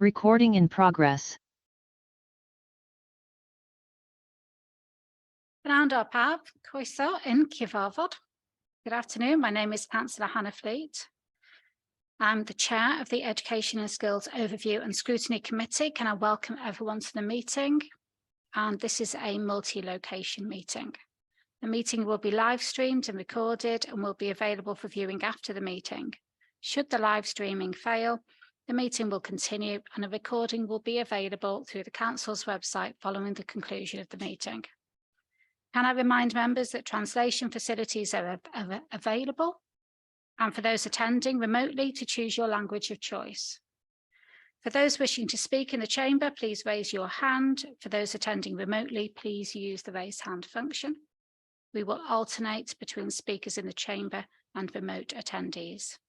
Recording in progress. Gwrando pawb, croeso yn cyfarfod. Good afternoon, my name is Councillor Hannah Fleet. I'm the Chair of the Education and Skills Overview and Scrutiny Committee. Can I welcome everyone to the meeting? And this is a multi-location meeting. The meeting will be live streamed and recorded and will be available for viewing after the meeting. Should the live streaming fail, the meeting will continue and a recording will be available through the Council's website following the conclusion of the meeting. Can I remind members that translation facilities are available, and for those attending remotely to choose your language of choice. For those wishing to speak in the chamber, please raise your hand. For those attending remotely, please use the raise hand function. We will alternate between speakers in the chamber and remote attendees.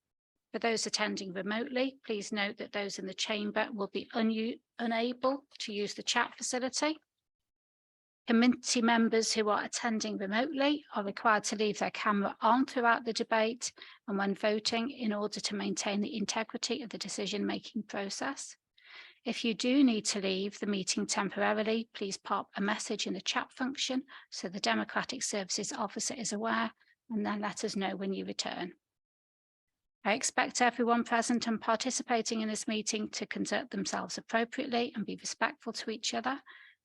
For those attending remotely, please note that those in the chamber will be unable to use the chat facility. Committee members who are attending remotely are required to leave their camera on throughout the debate and when voting in order to maintain the integrity of the decision-making process. If you do need to leave the meeting temporarily, please pop a message in the chat function so the Democratic Services Officer is aware and then let us know when you return. I expect everyone present and participating in this meeting to conduct themselves appropriately and be respectful to each other,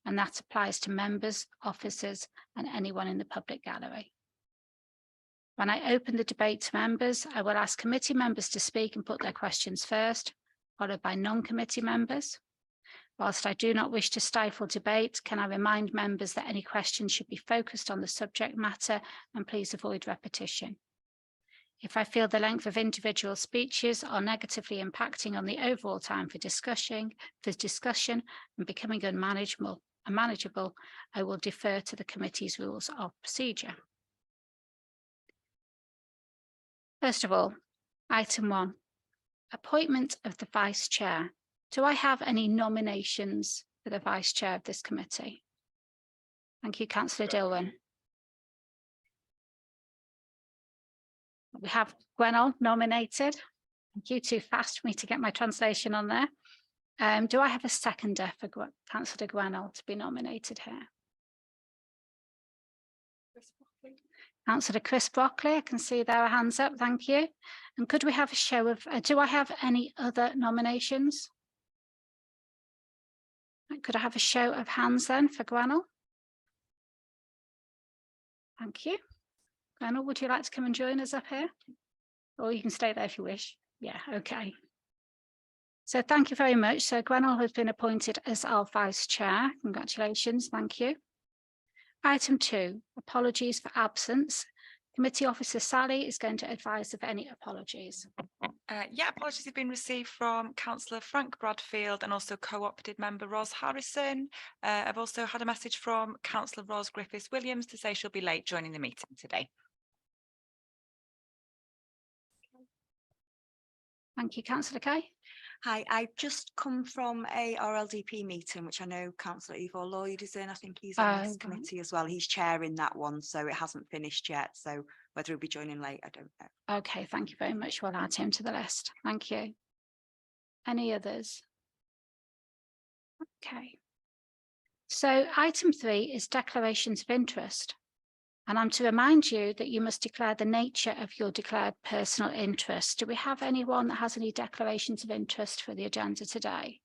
and that applies to members, officers, and anyone in the public gallery. When I open the debate to members, I will ask committee members to speak and put their questions first, followed by non-committee members. Whilst I do not wish to stifle debate, can I remind members that any questions should be focused on the subject matter and please avoid repetition. If I feel the length of individual speeches are negatively impacting on the overall time for discussion and becoming unmanageable, I will defer to the committee's rules of procedure. First of all, item 1, appointment of the Vice Chair. Do I have any nominations for the Vice Chair of this committee? Thank you, Councillor Dillwyn. We have Gwenol nominated. Thank you, too fast for me to get my translation on there. Do I have a seconder for Councillor Gwenol to be nominated here? Councillor Chris Brockley, I can see there are hands up, thank you. And could we have a show of, do I have any other nominations? Could I have a show of hands then for Gwenol? Thank you. Gwenol, would you like to come and join us up here? Or you can stay there if you wish. Yeah, okay. So thank you very much. So Gwenol has been appointed as our Vice Chair. Congratulations, thank you. Item 2, apologies for absence. Committee Officer Sally is going to advise of any apologies. Yeah, apologies have been received from Councillor Frank Bradfield and also co-opted member Ros Harrison. I've also had a message from Councillor Ros Griffiths-Williams to say she'll be late joining the meeting today. Thank you, Councillor Kay. Hi, I've just come from a RLDP meeting, which I know Councillor Ivor Lloyd is in. I think he's on this committee as well. He's chairing that one, so it hasn't finished yet. So whether he'll be joining late, I don't know. Okay, thank you very much. We'll add him to the list. Thank you. Any others? Okay. So item 3 is declarations of interest. And I'm to remind you that you must declare the nature of your declared personal interest. Do we have anyone that has any declarations of interest for the agenda today?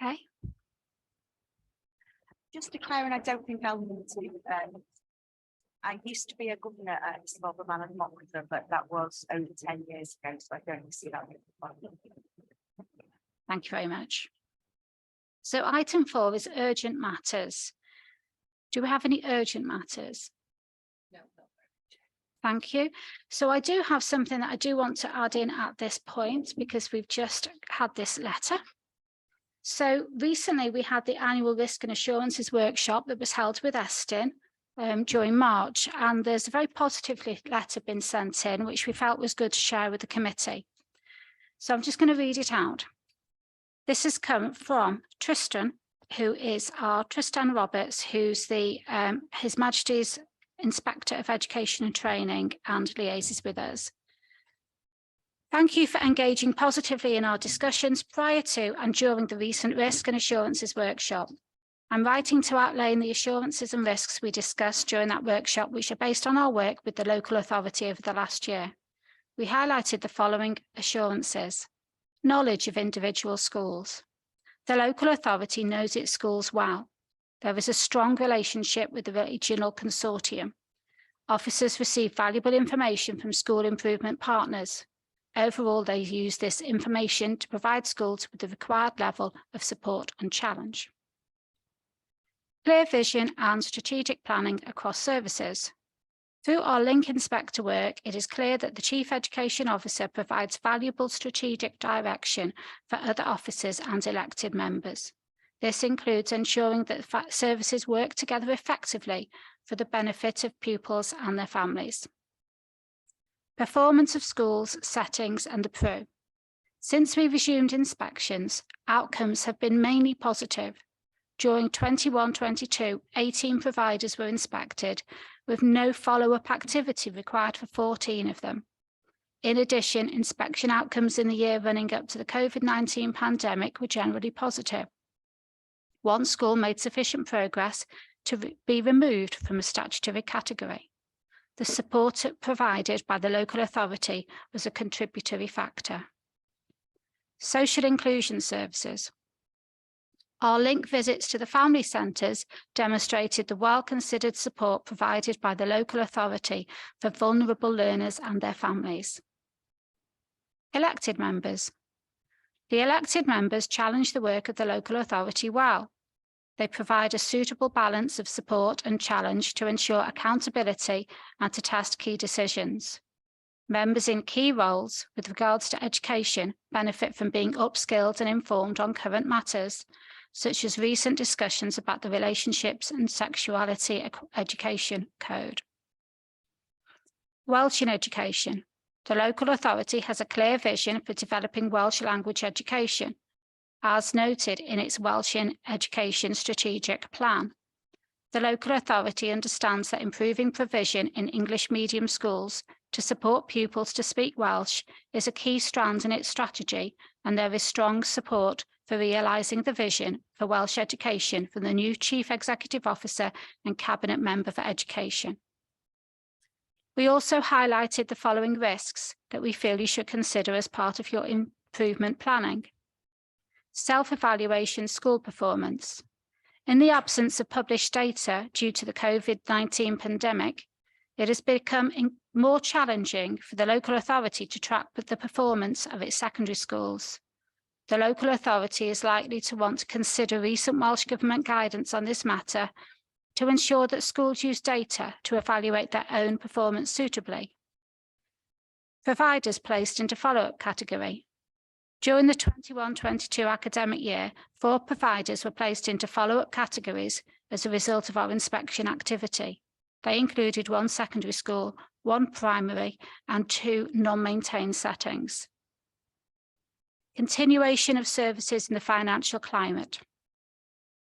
Okay. Just declaring, I don't think I'll need to. I used to be a governor at Sloverman and Mockler, but that was over 10 years ago, so I don't see that. Thank you very much. So item 4 is urgent matters. Do we have any urgent matters? No. Thank you. So I do have something that I do want to add in at this point because we've just had this letter. So recently we had the annual risk and assurances workshop that was held with Estin during March, and there's a very positive letter been sent in which we felt was good to share with the committee. So I'm just going to read it out. This has come from Tristan, who is Tristan Roberts, who's the His Majesty's Inspector of Education and Training and liaises with us. Thank you for engaging positively in our discussions prior to and during the recent Risk and Assurances workshop. I'm writing to outline the assurances and risks we discussed during that workshop, which are based on our work with the local authority over the last year. We highlighted the following assurances: knowledge of individual schools. The local authority knows its schools well. There is a strong relationship with the regional consortium. Officers receive valuable information from school improvement partners. Overall, they use this information to provide schools with the required level of support and challenge. Clear vision and strategic planning across services. Through our link inspector work, it is clear that the Chief Education Officer provides valuable strategic direction for other officers and elected members. This includes ensuring that services work together effectively for the benefit of pupils and their families. Performance of schools, settings and the PRU. Since we resumed inspections, outcomes have been mainly positive. During 21-22, 18 providers were inspected, with no follow-up activity required for 14 of them. In addition, inspection outcomes in the year running up to the COVID-19 pandemic were generally positive. One school made sufficient progress to be removed from a statutory category. The support provided by the local authority was a contributory factor. Social inclusion services. Our link visits to the family centres demonstrated the well-considered support provided by the local authority for vulnerable learners and their families. Elected members. The elected members challenge the work of the local authority well. They provide a suitable balance of support and challenge to ensure accountability and to test key decisions. Members in key roles with regards to education benefit from being upskilled and informed on current matters, such as recent discussions about the Relationships and Sexuality Education Code. Welsh in education. The local authority has a clear vision for developing Welsh language education, as noted in its Welsh in Education Strategic Plan. The local authority understands that improving provision in English medium schools to support pupils to speak Welsh is a key strand in its strategy, and there is strong support for realising the vision for Welsh education from the new Chief Executive Officer and Cabinet Member for Education. We also highlighted the following risks that we feel you should consider as part of your improvement planning. Self-evaluation school performance. In the absence of published data due to the COVID-19 pandemic, it has become more challenging for the local authority to track the performance of its secondary schools. The local authority is likely to want to consider recent Welsh Government guidance on this matter to ensure that schools use data to evaluate their own performance suitably. Providers placed into follow-up category. During the 21-22 academic year, 4 providers were placed into follow-up categories as a result of our inspection activity. They included 1 secondary school, 1 primary, and 2 non-maintained settings. Continuation of services in the financial climate.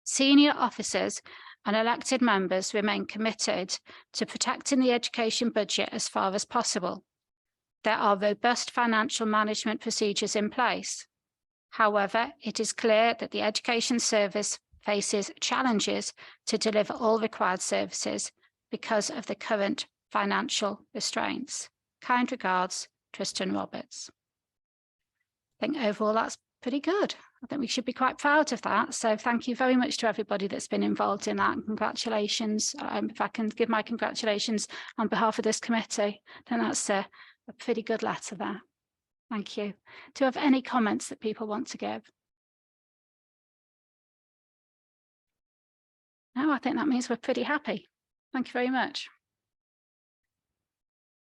Senior officers and elected members remain committed to protecting the education budget as far as possible. There are robust financial management procedures in place. However, it is clear that the Education Service faces challenges to deliver all required services because of the current financial restraints. Kind regards, Tristan Roberts. I think overall that's pretty good. I think we should be quite proud of that. So thank you very much to everybody that's been involved in that. And congratulations. If I can give my congratulations on behalf of this committee, then that's a pretty good letter there. Thank you. Do you have any comments that people want to give? No, I think that means we're pretty happy. Thank you very much.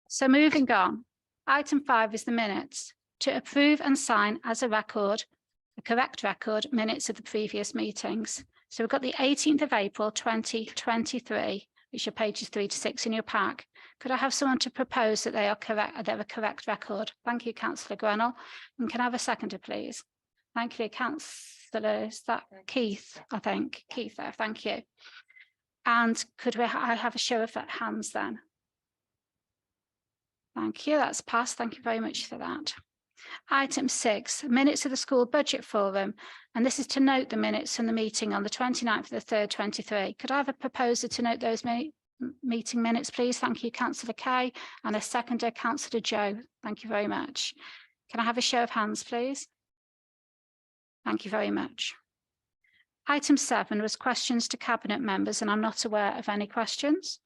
So moving on, item 5 is the minutes. To approve and sign as a record, the correct record, minutes of the previous meetings. So we've got the 18th of April, 2023, which are pages 3 to 6 in your pack. Could I have someone to propose that they are correct, they're a correct record? Thank you, Councillor Grenell. And can I have a seconder, please? Thank you, Councillor, is that Keith, I think? Keith there, thank you. And could I have a show of hands then? Thank you, that's passed. Thank you very much for that. Item 6, minutes of the school budget forum, and this is to note the minutes from the meeting on the 29th of the 3rd, 23. Could I have a proposer to note those meeting minutes, please? Thank you, Councillor Kay, and a seconder, Councillor Joe. Thank you very much. Can I have a show of hands, please? Thank you very much. Item 7 was questions to Cabinet members, and I'm not aware of any questions.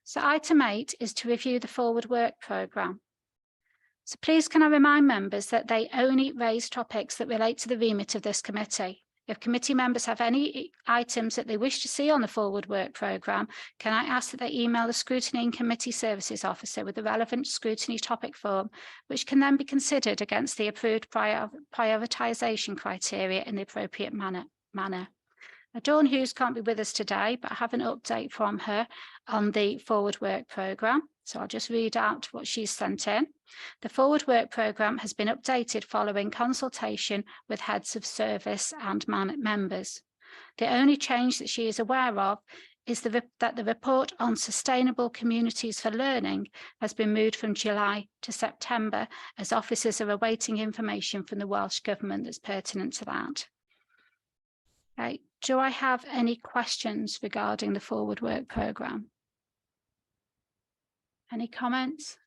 So item 8 is to review the forward work programme. So please can I remind members that they only raise topics that relate to the remit of this committee. If committee members have any items that they wish to see on the forward work programme, can I ask that they email the Scrutiny and Committee Services Officer with the relevant scrutiny topic form, which can then be considered against the approved prioritisation criteria in the appropriate manner. Dawn Hughes can't be with us today, but I have an update from her on the forward work programme. So I'll just read out what she's sent in. The forward work programme has been updated following consultation with heads of service and members. The only change that she is aware of is that the report on sustainable communities for learning has been moved from July to September, as officers are awaiting information from the Welsh Government that's pertinent to that. Okay. Do I have any questions regarding the forward work programme? Any comments?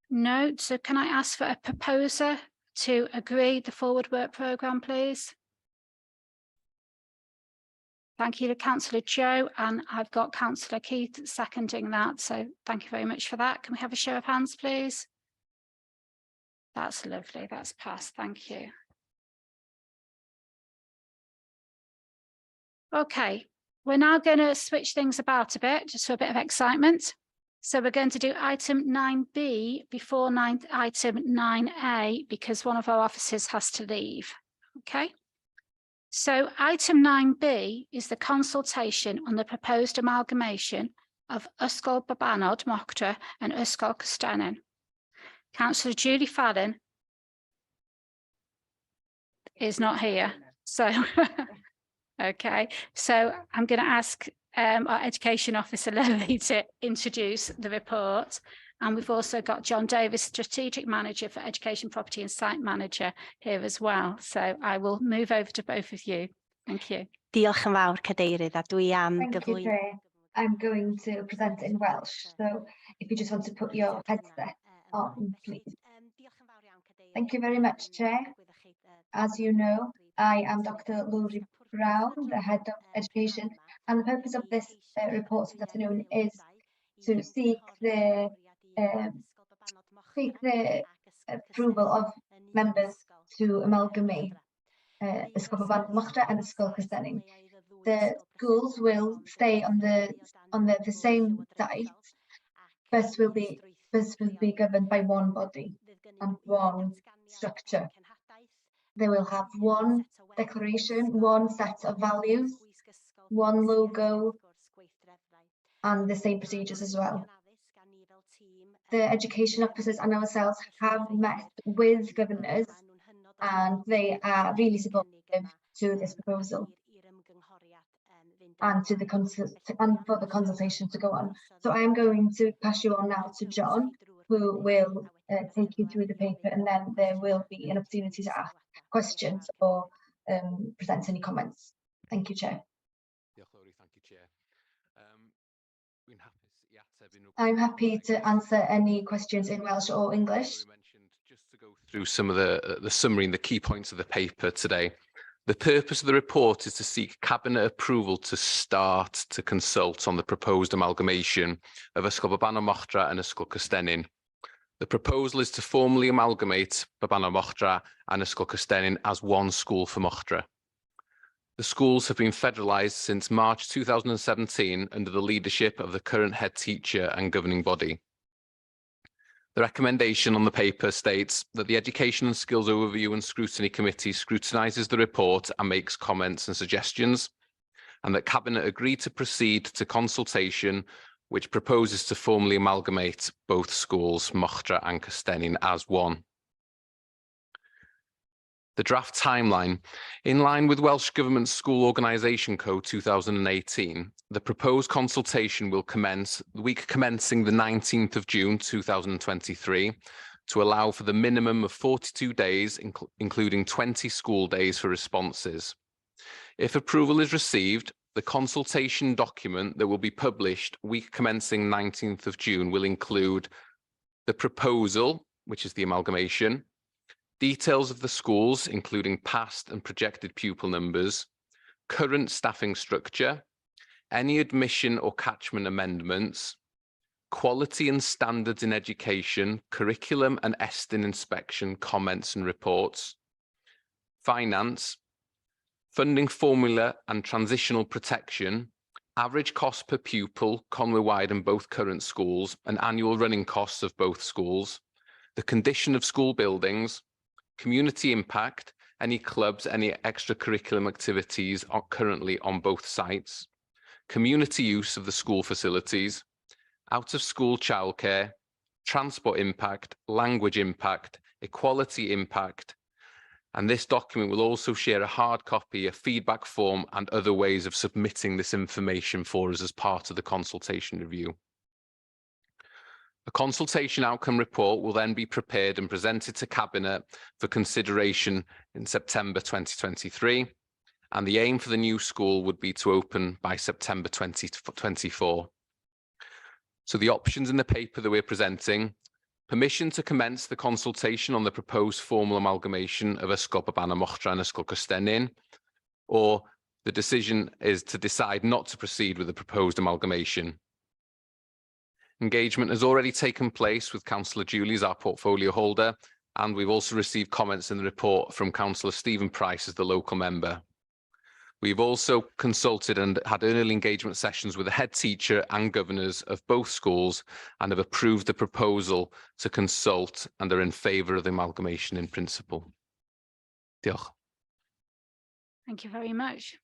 No. So can I ask for a proposer to agree the forward work programme, please? Thank you to Councillor Joe, and I've got Councillor Keith seconding that. So thank you very much for that. Can we have a show of hands, please? That's lovely. That's passed. Thank you. Okay, we're now going to switch things about a bit, just for a bit of excitement. So we're going to do item 9B before item 9A, because one of our officers has to leave. Okay. So item 9B is the consultation on the proposed amalgamation of Ysgol Babanod Mochtra and Ysgol Custennin. Councillor Julie Fallon is not here. So okay, so I'm going to ask our Education Officer Lily to introduce the report. And we've also got John Davis, Strategic Manager for Education, Property and Site Manager here as well. So I will move over to both of you. Thank you. Diolch yn fawr, Cadeirydd, a dwi am Thank you, gyflwyno. Chair. I'm going to present in Welsh. So if you just want to put your headset on, please. Thank you very much, Chair. As you know, I am Dr. Laurie Brown, the Head of Education, and the purpose of this report this afternoon is to seek the approval of members to amalgamate Ysgol Babanod Mochtra and Ysgol Custennin. The schools will stay on the same site, but will be governed by one body and one structure. They will have one declaration, one set of values, one logo, and the same procedures as well. The education officers and ourselves have met with governors, and they are really supportive to this proposal and for the consultation to go on. So I am going to pass you on now to John, who will take you through the paper, and then there will be an opportunity to ask questions or present any comments. Thank you, Chair. Thank you, Chair. I'm happy to answer any questions in Welsh or English. Just to go through some of the summary and the key points of the paper today. The purpose of the report is to seek Cabinet approval to start to consult on the proposed amalgamation of Ysgol Babanod Mochtra and Ysgol Custennin. The proposal is to formally amalgamate Babanod Mochtra and Ysgol Custennin as one school for Mochtra. The schools have been federalised since March 2017 under the leadership of the current head teacher and governing body. The recommendation on the paper states that the Education and Skills Overview and Scrutiny Committee scrutinises the report and makes comments and suggestions, and that Cabinet agreed to proceed to consultation, which proposes to formally amalgamate both schools, Mochtra and Custennin, as one. The draft timeline. In line with Welsh Government School Organisation Code 2018, the proposed consultation will commence the week commencing the 19th of June 2023, to allow for the minimum of 42 days, including 20 school days for responses. If approval is received, the consultation document that will be published week commencing 19th of June will include the proposal, which is the amalgamation, details of the schools, including past and projected pupil numbers, current staffing structure, any admission or catchment amendments, quality and standards in education, curriculum and ESTIN inspection comments and reports, finance, funding formula and transitional protection, average cost per pupil, Conway-wide and both current schools, and annual running costs of both schools, the condition of school buildings, community impact, any clubs, any extracurriculum activities are currently on both sites, community use of the school facilities, out of school childcare, transport impact, language impact, equality impact, and this document will also share a hard copy, a feedback form, and other ways of submitting this information for us as part of the consultation review. A consultation outcome report will then be prepared and presented to Cabinet for consideration in September 2023, and the aim for the new school would be to open by September 2024. So the options in the paper that we're presenting: permission to commence the consultation on the proposed formal amalgamation of Ysgol Baban Mochtra and Ysgol Custennin, or the decision is to decide not to proceed with the proposed amalgamation. Engagement has already taken place with Councillor Julie as our portfolio holder, and we've also received comments in the report from Councillor Stephen Price as the local member. We've also consulted and had early engagement sessions with the head teacher and governors of both schools and have approved the proposal to consult and are in favour of the amalgamation in principle. Diolch. Thank you very much.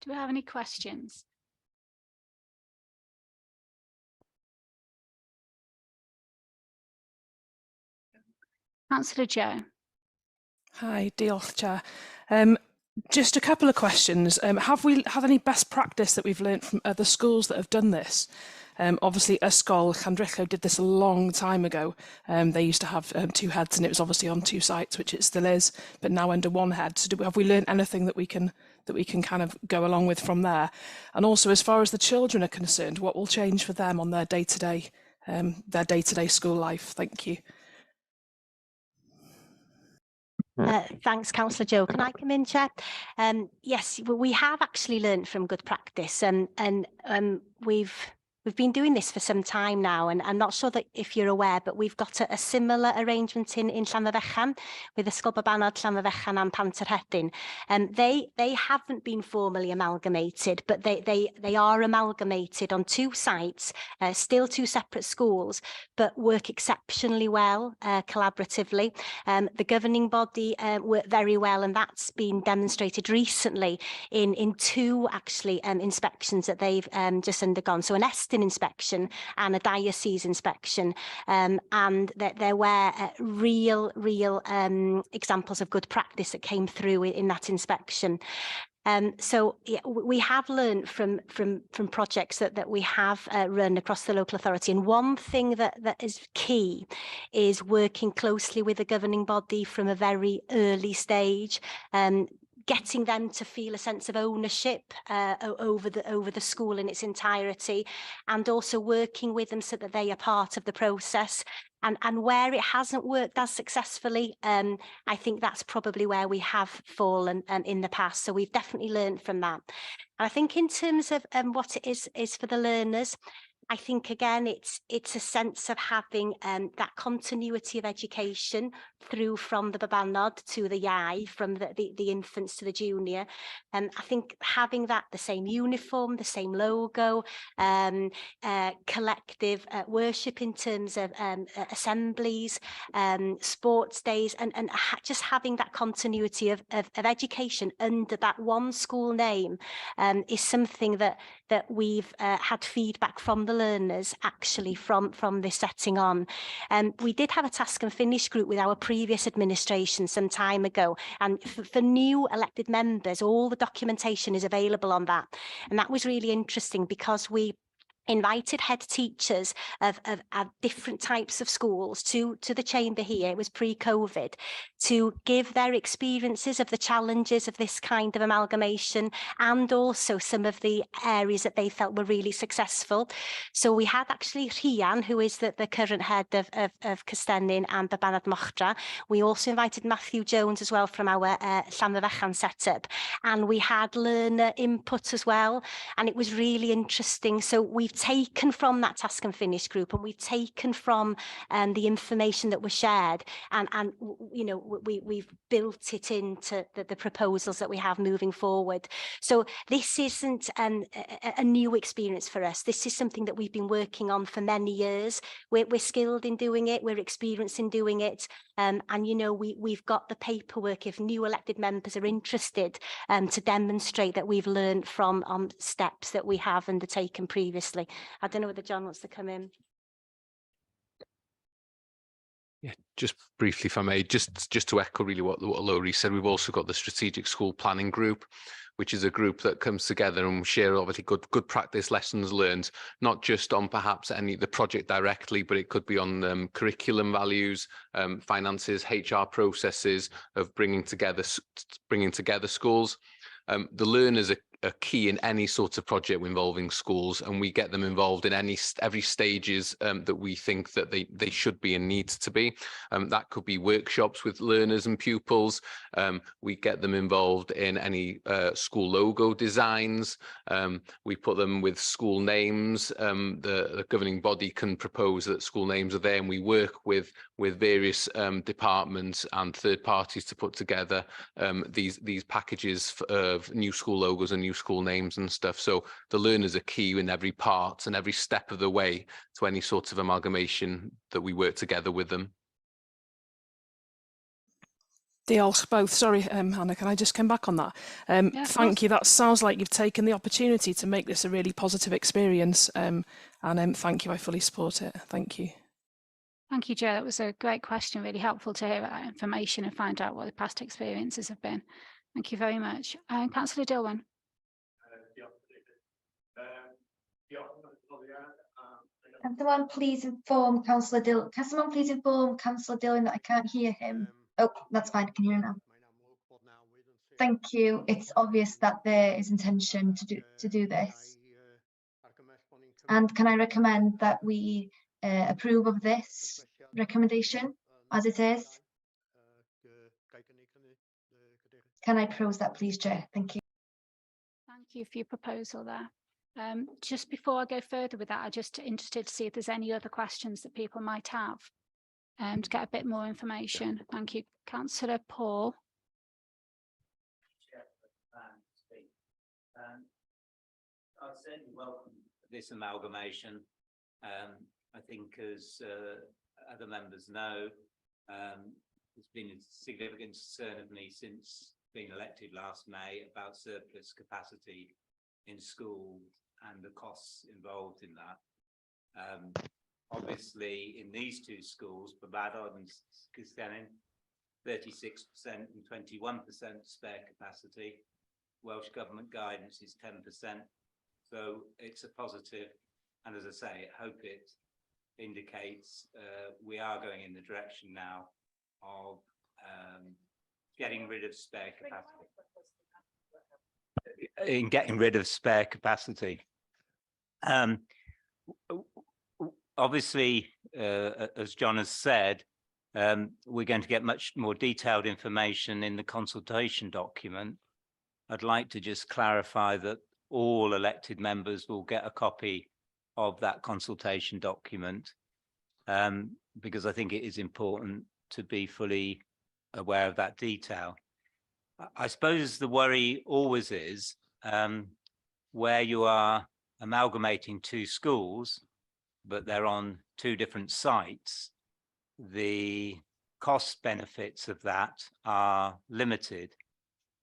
Do we have any questions? Councillor Joe. Hi, diolch, Chair. Just a couple of questions. Have we had any best practice that we've learned from other schools that have done this? Obviously, Ysgol Llanriclo did this a long time ago. They used to have two heads, and it was obviously on two sites, which it still is, but now under one head. So have we learned anything that we can kind of go along with from there? And also, as far as the children are concerned, what will change for them on their day-to-day school life? Thank you. Thanks, Councillor Joe. Can I come in, Chair? Yes, we have actually learned from good practice, and we've been doing this for some time now, and I'm not sure that if you're aware, but we've got a similar arrangement in Llanfyddechan with Ysgol Babanod, Llanfyddechan and Pantyrdyn. They haven't been formally amalgamated, but they are amalgamated on two sites, still two separate schools, but work exceptionally well collaboratively. The governing body work very well, and that's been demonstrated recently in two actually inspections that they've just undergone. So an ESTIN inspection and a diocese inspection, and that there were real examples of good practice that came through in that inspection. So yeah, we have learned from projects that we have run across the local authority, and one thing that is key is working closely with the governing body from a very early stage, getting them to feel a sense of ownership over the school in its entirety, and also working with them so that they are part of the process. And where it hasn't worked as successfully, I think that's probably where we have fallen in the past. So we've definitely learned from that. And I think in terms of what it is for the learners, I think again it's a sense of having that continuity of education through from the Babanod to the Iau, from the infants to the junior. And I think having that, the same uniform, the same logo, collective worship in terms of assemblies, sports days, and just having that continuity of education under that one school name is something that we've had feedback from the learners actually from this setting on. We did have a task and finish group with our previous administration some time ago, and for new elected members all the documentation is available on that, and that was really interesting because we invited head teachers of different types of schools to the chamber here. It was pre-COVID, to give their experiences of the challenges of this kind of amalgamation, and also some of the areas that they felt were really successful. So we had actually Rhian, who is the current head of Cystennin and the Banad Mochtra. We also invited Matthew Jones as well from our Llanfyfechan setup, and we had learner input as well, and it was really interesting. So we've taken from that task and finish group, and we've taken from the information that was shared, and you know, we've built it into the proposals that we have moving forward. So this isn't a new experience for us. This is something that we've been working on for many years. We're skilled in doing it, we're experienced in doing it, and you know, we've got the paperwork if new elected members are interested to demonstrate that we've learned from steps that we have undertaken previously. I don't know whether John wants to come in. Yeah, just briefly, if I may, just to echo really what Laurie said, we've also got the Strategic School Planning Group, which is a group that comes together and share obviously good practice, lessons learned, not just on perhaps the project directly, but it could be on curriculum values, finances, HR processes of bringing together schools. The learners are key in any sort of project involving schools, and we get them involved in every stages that we think that they should be and need to be. That could be workshops with learners and pupils. We get them involved in any school logo designs. We put them with school names. The governing body can propose that school names are there, and we work with various departments and third parties to put together these packages of new school logos and new school names and stuff. So the learners are key in every part and every step of the way to any sort of amalgamation that we work together with them. Diolch both. Sorry, Hannah, can I just come back on that? Thank you. That sounds like you've taken the opportunity to make this a really positive experience, and thank you. I fully support it. Thank you. Thank you, Joe. That was a great question, really helpful to hear that information and find out what the past experiences have been. Thank you very much. Councillor Dillwyn. Can someone please inform Councillor Dillwyn? Can someone please inform Councillor Dillwyn that I can't hear him? Oh, that's fine. I can hear him now. Thank you. It's obvious that there is intention to do this. And can I recommend that we approve of this recommendation as it is? Can I propose that, please, Chair? Thank you. Thank you for your proposal there. Just before I go further with that, I'm just interested to see if there's any other questions that people might have to get a bit more information. Thank you. Councillor Paul. I'd certainly welcome this amalgamation. I think, as other members know, there's been a significant concern of me since being elected last May about surplus capacity in schools and the costs involved in that. Obviously, in these two schools, Babadod and Cystennin, 36% and 21% spare capacity. Welsh Government guidance is 10%. So it's a positive. And as I say, I hope it indicates we are going in the direction now of getting rid of spare capacity. In getting rid of spare capacity. Obviously, as John has said, we're going to get much more detailed information in the consultation document. I'd like to just clarify that all elected members will get a copy of that consultation document, because I think it is important to be fully aware of that detail. I suppose the worry always is where you are amalgamating two schools, but they're on two different sites, the cost benefits of that are limited,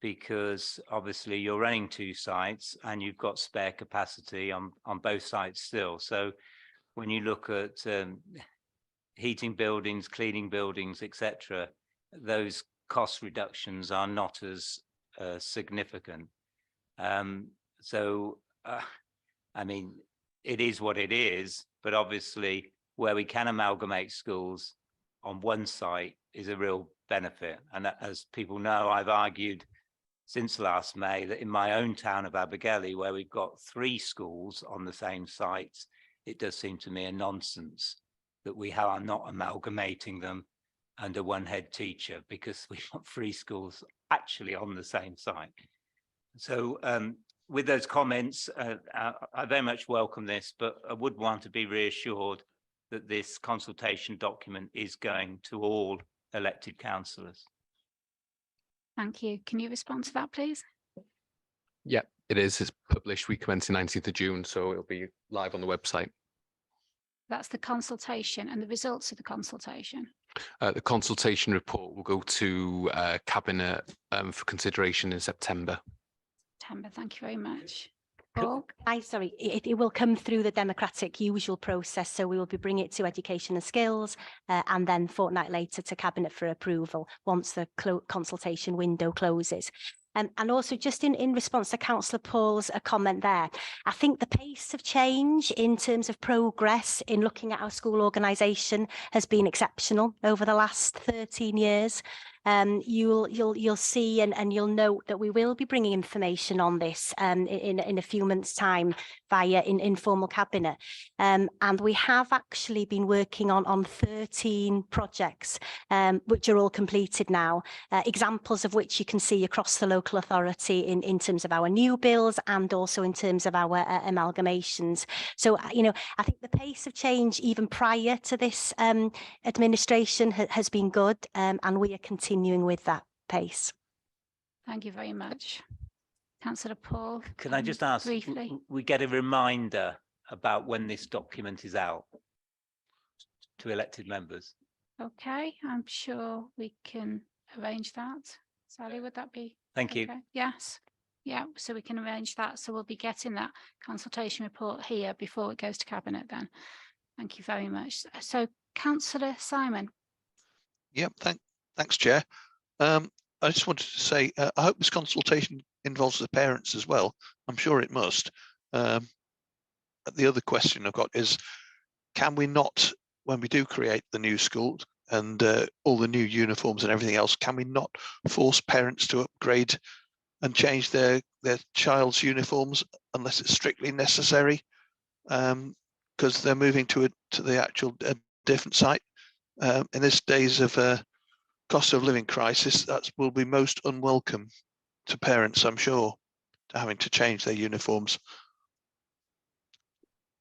because obviously you're running two sites and you've got spare capacity on both sites still. So when you look at heating buildings, cleaning buildings, etc., those cost reductions are not as significant. I mean, it is what it is, but obviously where we can amalgamate schools on one site is a real benefit. And as people know, I've argued since last May that in my own town of Abergele, where we've got 3 schools on the same sites, it does seem to me a nonsense that we are not amalgamating them under one head teacher, because we've got 3 schools actually on the same site. So with those comments, I very much welcome this, but I would want to be reassured that this consultation document is going to all elected councillors. Thank you. Can you respond to that, please? Yeah, it is. It's published. We commence the 19th of June, so it'll be live on the website. That's the consultation and the results of the consultation. The consultation report will go to Cabinet for consideration in September. Thank you very much. Cool. Paul? Sorry, it will come through the democratic usual process. So we will be bringing it to Education and Skills and then fortnight later to Cabinet for approval once the consultation window closes. And also just in response to Councillor Paul's comment there, I think the pace of change in terms of progress in looking at our school organisation has been exceptional over the last 13 years. You'll see and you'll note that we will be bringing information on this in a few months' time via informal cabinet. And we have actually been working on 13 projects, which are all completed now, examples of which you can see across the local authority in terms of our new bills and also in terms of our amalgamations. So, I think the pace of change even prior to this administration has been good, and we are continuing with that pace. Thank you very much. Councillor Paul. Can I just ask, briefly? we get a reminder about when this document is out to elected members? Okay, I'm sure we can arrange that. Sally, would that be? Thank you. Okay? Yes. Yeah, so we can arrange that. So we'll be getting that consultation report here before it goes to Cabinet then. Thank you very much. So Councillor Simon. Yep, thanks, Chair. I just wanted to say, I hope this consultation involves the parents as well. I'm sure it must. The other question I've got is, can we not, when we do create the new school and all the new uniforms and everything else, can we not force parents to upgrade and change their child's uniforms unless it's strictly necessary? Because they're moving to the actual different site. In this days of cost of living crisis, that will be most unwelcome to parents, I'm sure, having to change their uniforms.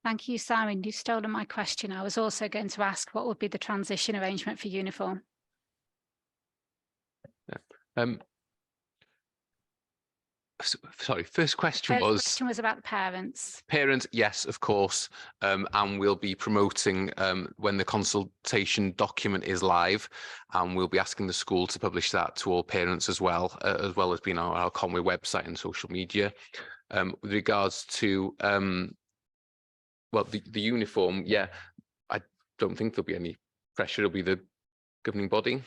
Thank you, Simon. You've stolen my question. I was also going to ask what would be the transition arrangement for uniform. Sorry, first question was about the parents. Parents, yes, of course, and we'll be promoting when the consultation document is live, and we'll be asking the school to publish that to all parents as well as being on our Conway website and social media. With regards to well, the uniform, yeah, I don't think there'll be any pressure. It'll be the governing body.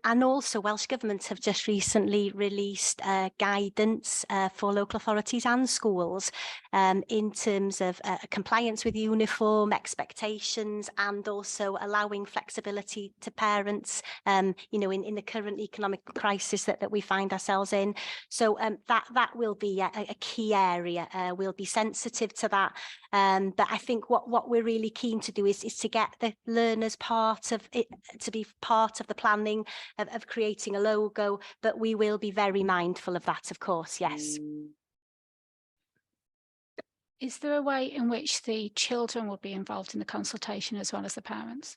And also Welsh Government have just recently released guidance for local authorities and schools in terms of compliance with uniform expectations and also allowing flexibility to parents, in the current economic crisis that we find ourselves in. So that will be a key area. We'll be sensitive to that. But I think what we're really keen to do is to get the learners part of it, to be part of the planning of creating a logo, but we will be very mindful of that, of course, yes. Is there a way in which the children will be involved in the consultation as well as the parents?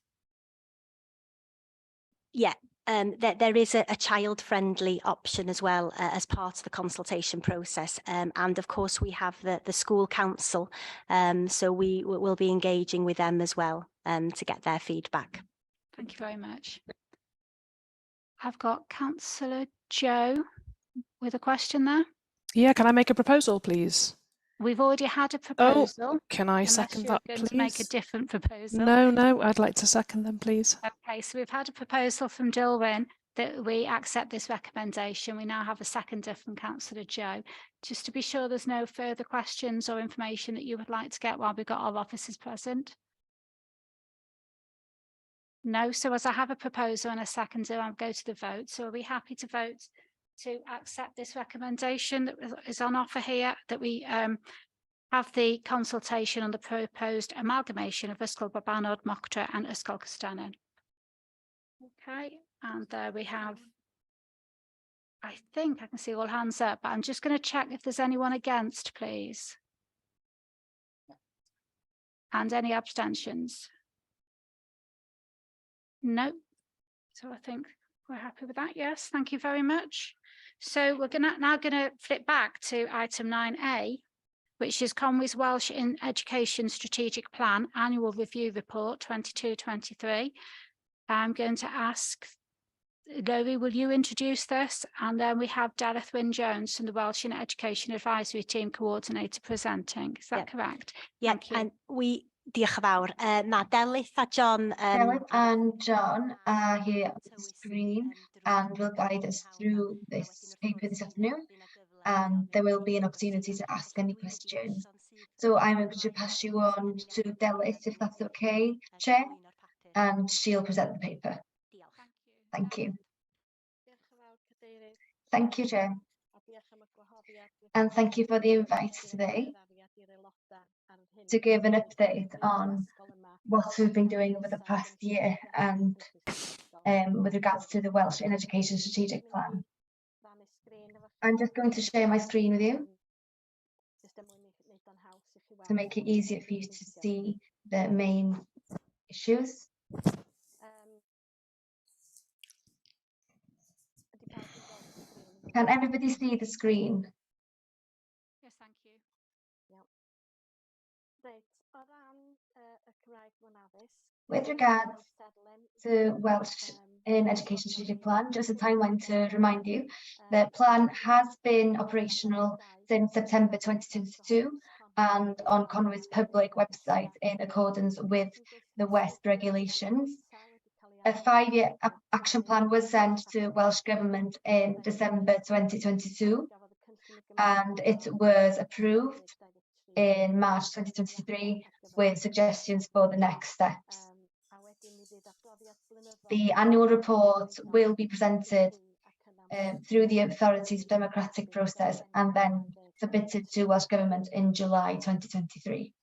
Yeah, there is a child-friendly option as well as part of the consultation process. And of course, we have the school council, so we will be engaging with them as well to get their feedback. Thank you very much. I've got Councillor Joe with a question there. Yeah, can I make a proposal, please? We've already had a proposal. Oh, can I second that, please? To make a different proposal. No, I'd like to second them, please. Okay, so we've had a proposal from Dilwyn that we accept this recommendation. We now have a seconder from Councillor Joe. Just to be sure there's no further questions or information that you would like to get while we've got our officers present. No, so as I have a proposal and a seconder, I'll go to the vote. So are we happy to vote to accept this recommendation that is on offer here, that we have the consultation on the proposed amalgamation of Ysgol Babanod, Mochtra and Ysgol Custennin? Okay, and there we have, I think I can see all hands up, but I'm just going to check if there's anyone against, please. And any abstentions? No. So I think we're happy with that. Yes, thank you very much. So we're now going to flip back to item 9A, which is Conwy's Welsh in Education Strategic Plan Annual Review Report 22-23. I'm going to ask Lowry, will you introduce this? And then we have Dareth Wyn Jones from the Welsh in Education Advisory Team Coordinator presenting. Is that correct? Yeah, and we, diolch yn fawr. Na, Delith a John. Delith and John are here on the screen and will guide us through this paper this afternoon. And there will be an opportunity to ask any questions. So I'm going to pass you on to Delith, if that's okay, Chair, and she'll present the paper. Thank you. Thank you, Chair. And thank you for the invite today to give an update on what we've been doing over the past year and with regards to the Welsh in Education Strategic Plan. I'm just going to share my screen with you to make it easier for you to see the main issues. Can everybody see the screen? Yes, thank you. With regards to Welsh in Education Strategic Plan, just a timeline to remind you, the plan has been operational since September 2022 and on Conwy's public website in accordance with the West regulations. A 5-year action plan was sent to Welsh Government in December 2022 and it was approved in March 2023 with suggestions for the next steps. The annual report will be presented through the authority's democratic process and then submitted to Welsh Government in July 2023.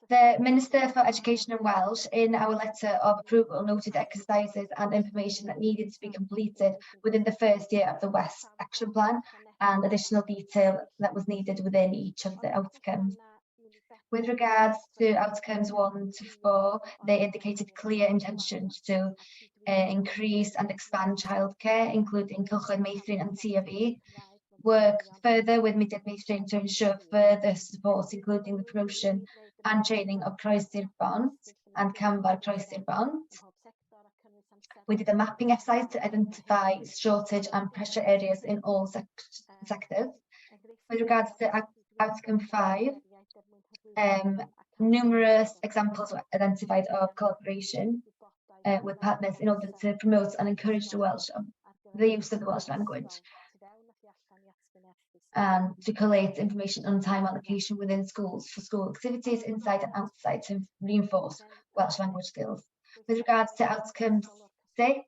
The Minister for Education in Welsh, in our letter of approval, noted exercises and information that needed to be completed within the first year of the West Action Plan and additional detail that was needed within each of the outcomes. With regards to outcomes 1 to 4, they indicated clear intentions to increase and expand childcare, including Cylchoedd Meithrin and TFE, work further with Mudiad Meithrin to ensure further support, including the promotion and training of Croesi'r Bont and Camfa'r Croesi'r Bont. We did a mapping exercise to identify shortage and pressure areas in all sectors. With regards to outcome 5, numerous examples were identified of collaboration with partners in order to promote and encourage the use of the Welsh language and to collate information on time allocation within schools for school activities inside and outside to reinforce Welsh language skills. With regards to outcome 6,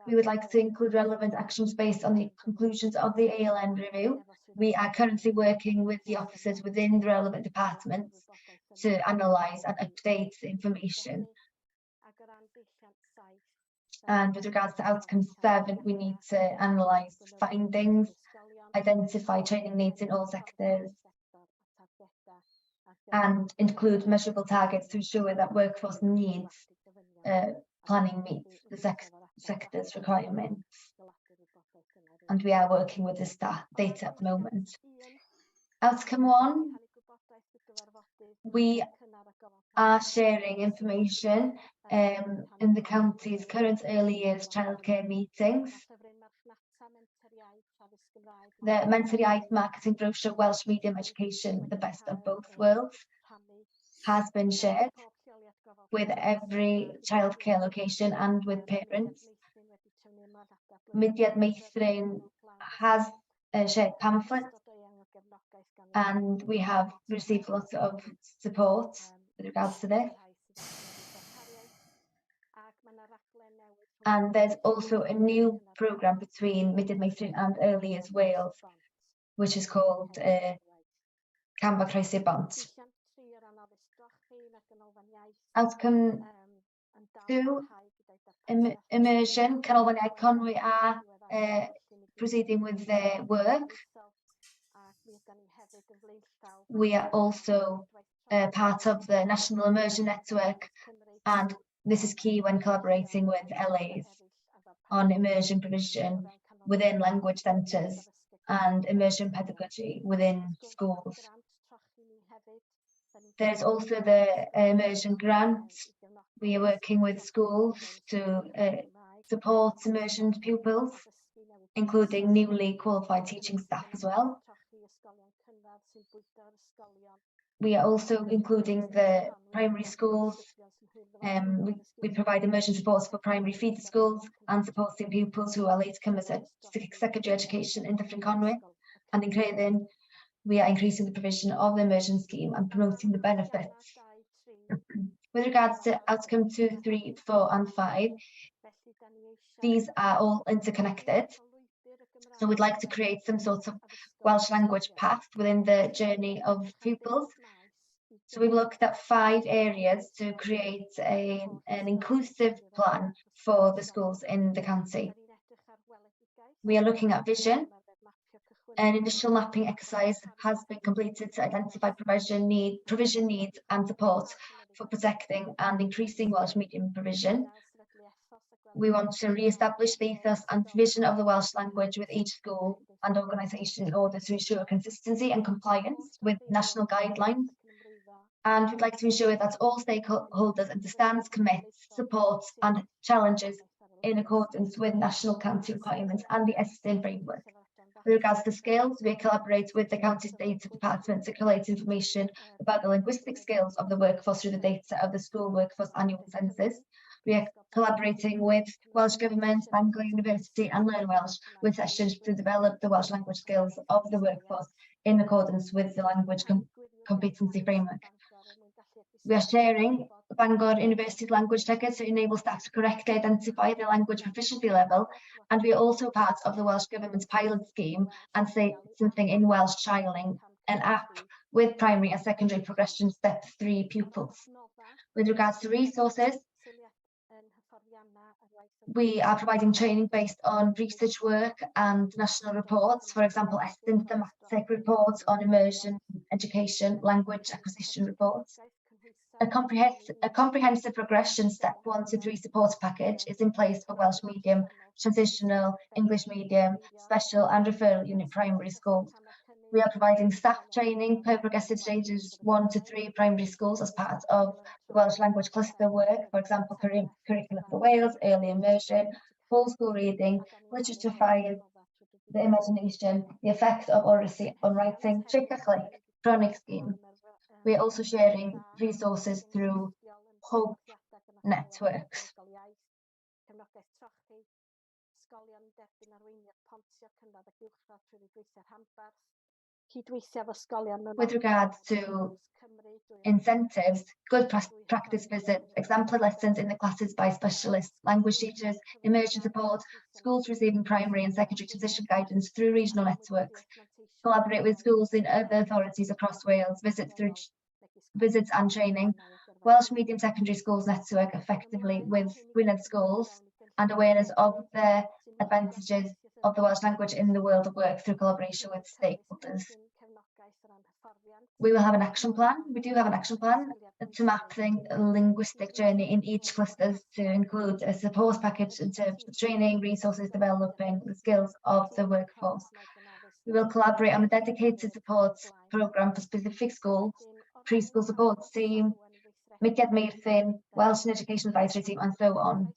we would like to include relevant actions based on the conclusions of the ALN review. We are currently working with the officers within the relevant departments to analyse and update the information. And with regards to outcome 7, we need to analyse findings, identify training needs in all sectors, and include measurable targets to ensure that workforce needs planning meets the sector's requirements. And we are working with the data at the moment. Outcome 1, we are sharing information in the county's current early years childcare meetings. The Mentoriaeth marketing brochure Welsh Medium Education, the best of both worlds, has been shared. with every childcare location and with parents. Mudiad Meithrin has shared pamphlets, and we have received lots of support with regards to this. And there's also a new programme between Mudiad Meithrin and Early Years Wales, which is called Canfa Croesi Bont. Outcome 2, immersion, canolfaniad Conwy are proceeding with their work. We are also part of the National Immersion Network, and this is key when collaborating with LAs on immersion provision within language centres and immersion pedagogy within schools. There's also the immersion grant. We are working with schools to support immersion pupils, including newly qualified teaching staff as well. We are also including the primary schools. We provide immersion supports for primary feeder schools and supporting pupils who are latecomers at secondary education in Dyffryn Conwy. And in Craven, we are increasing the provision of the immersion scheme and promoting the benefits. With regards to outcome 2, 3, 4 and 5, these are all interconnected. So we'd like to create some sort of Welsh language path within the journey of pupils. So we've looked at 5 areas to create an inclusive plan for the schools in the county. We are looking at vision. An initial mapping exercise has been completed to identify provision needs and support for protecting and increasing Welsh medium provision. We want to re-establish the ethos and vision of the Welsh language with each school and organisation in order to ensure consistency and compliance with national guidelines. And we'd like to ensure that all stakeholders understand, commit, support and challenges in accordance with national county requirements and the SDN framework. With regards to skills, we collaborate with the County's Data Department to collate information about the linguistic skills of the workforce through the data of the school workforce annual census. We are collaborating with Welsh Government, Bangor University and Learn Welsh with sessions to develop the Welsh language skills of the workforce in accordance with the language competency framework. We are sharing Bangor University language checker to enable staff to correctly identify the language proficiency level, and we are also part of the Welsh Government's pilot scheme and say something in Welsh trialling an app with primary and secondary progression step 3 pupils. With regards to resources, we are providing training based on research work and national reports, for example, Estyn thematic reports on immersion, education, language acquisition reports. A comprehensive progression step 1 to 3 support package is in place for Welsh medium, transitional, English medium, special and referral unit primary schools. We are providing staff training per progressive stages 1 to 3 primary schools as part of the Welsh language cluster work, for example, curriculum for Wales, early immersion, whole school reading, literature 5, the imagination, the effect of oracy on writing, trick a click, chronic scheme. We are also sharing resources through Hope networks. With regards to incentives, good practice visits, exemplar lessons in the classes by specialist language teachers, immersion support, schools receiving primary and secondary transition guidance through regional networks, collaborate with schools in other authorities across Wales, visits and training, Welsh medium secondary schools network effectively with Gwynedd schools, and awareness of the advantages of the Welsh language in the world of work through collaboration with stakeholders. We will have an action plan. We do have an action plan to map the linguistic journey in each cluster to include a support package in terms of training, resources, developing the skills of the workforce. We will collaborate on a dedicated support programme for specific schools, preschool support team, Mudiad Meithrin, Welsh and Education Advisory Team, and so on.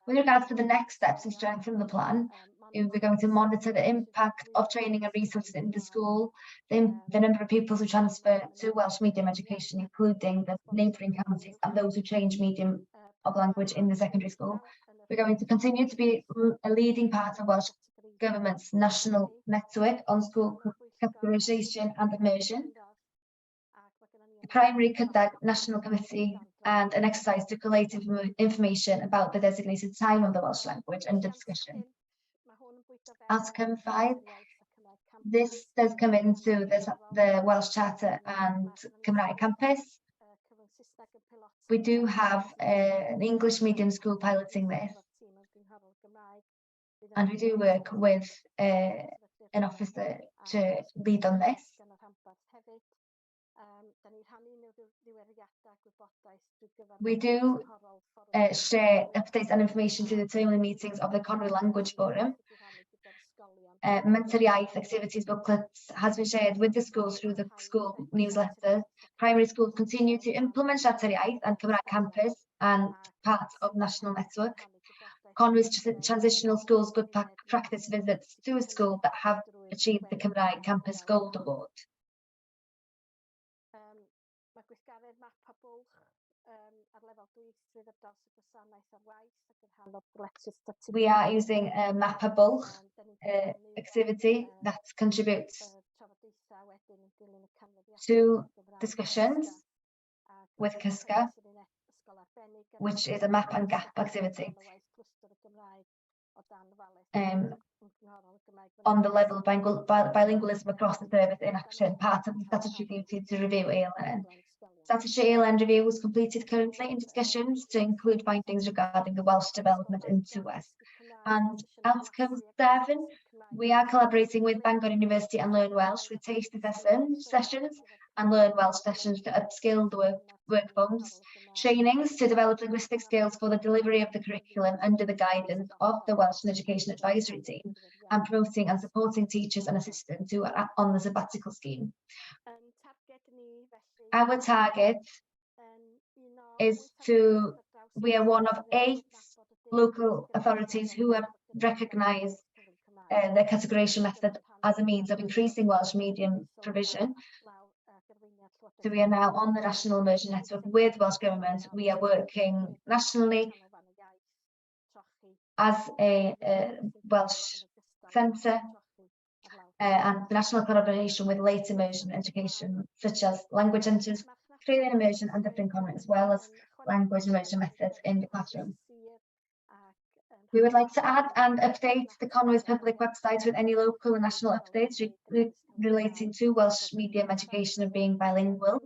With regards to the next steps to strengthen the plan, We're going to monitor the impact of training and resources in the school, the number of pupils who transfer to Welsh medium education, including the neighbouring counties and those who change medium of language in the secondary school. We're going to continue to be a leading part of Welsh Government's national network on school categorisation and immersion. The primary conduct national committee and an exercise to collate information about the designated time of the Welsh language under discussion. Outcome 5. This does come into the Welsh Charter and Cymraeg Campus. We do have an English medium school piloting this, and we do work with an officer to lead on this. We do share updates and information through the timely meetings of the Conwy Language Forum. Mentor Iaith activities booklets has been shared with the schools through the school newsletter. Primary schools continue to implement Siarter Iaith and Cymraeg Campus and part of national network. Conwy's transitional schools good practice visits to a school that have achieved the Cymraeg Campus Gold Award. We are using a Map a Bwlch activity that contributes to discussions with Cysga, which is a map and gap activity on the level of bilingualism across the service in action, part of the statutory duty to review ALN. Statutory ALN review was completed currently in discussions to include findings regarding the Welsh development into West. And outcome 7, we are collaborating with Bangor University and Learn Welsh with taste sessions and Learn Welsh sessions to upskill the workforce, trainings to develop linguistic skills for the delivery of the curriculum under the guidance of the Welsh Education Advisory Team, and promoting and supporting teachers and assistants who are on the sabbatical scheme. Our target is we are one of 8 local authorities who have recognised the categorisation method as a means of increasing Welsh medium provision. So we are now on the National Immersion Network with Welsh Government. We are working nationally as a Welsh centre and national collaboration with late immersion education, such as language centres, creating immersion and different comments, as well as language immersion methods in the classroom. We would like to add and update the Conwy's public website with any local and national updates relating to Welsh medium education and being bilingual.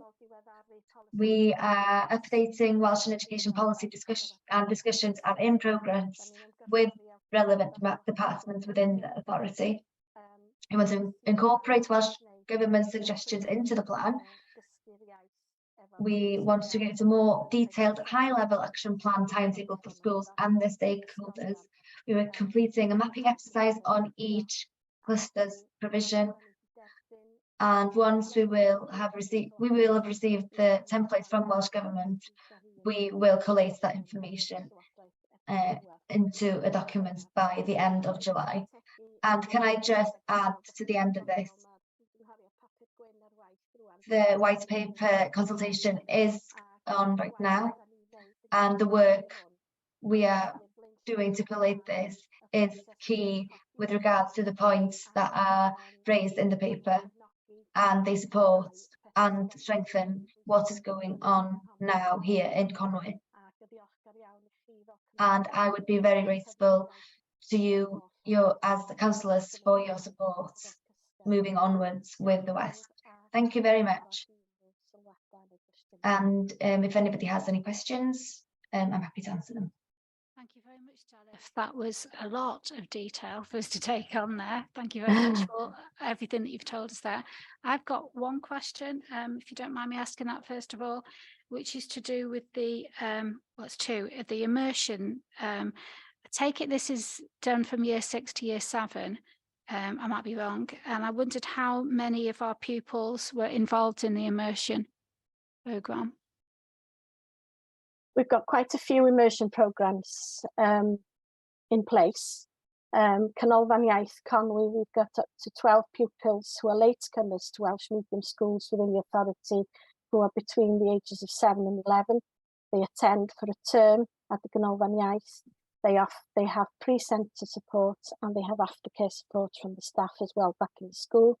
We are updating Welsh and education policy discussions are in progress with relevant departments within the authority. We want to incorporate Welsh Government suggestions into the plan. We want to get a more detailed high-level action plan timetable for schools and their stakeholders. We were completing a mapping exercise on each cluster's provision, and once we will have received the templates from Welsh Government, we will collate that information into a document by the end of July. And can I just add to the end of this, the white paper consultation is on right now, and the work we are doing to collate this is key with regards to the points that are raised in the paper, and they support and strengthen what is going on now here in Conwy. And I would be very grateful to you as the councillors for your support moving onwards with the West. Thank you very much. And if anybody has any questions, I'm happy to answer them. Thank you very much, Jalif. That was a lot of detail for us to take on there. Thank you very much for everything that you've told us there. I've got one question, if you don't mind me asking that first of all, which is to do with the, well, it's two, the immersion. I take it this is done from year 6 to year 7. I might be wrong. And I wondered how many of our pupils were involved in the immersion programme. We've got quite a few immersion programmes in place. Canolfan Iaith Conwy, we've got up to 12 pupils who are latecomers to Welsh medium schools within the authority who are between the ages of 7 and 11. They attend for a term at the Canolfan Iaith. They have pre-centre support and they have aftercare support from the staff as well back in the school.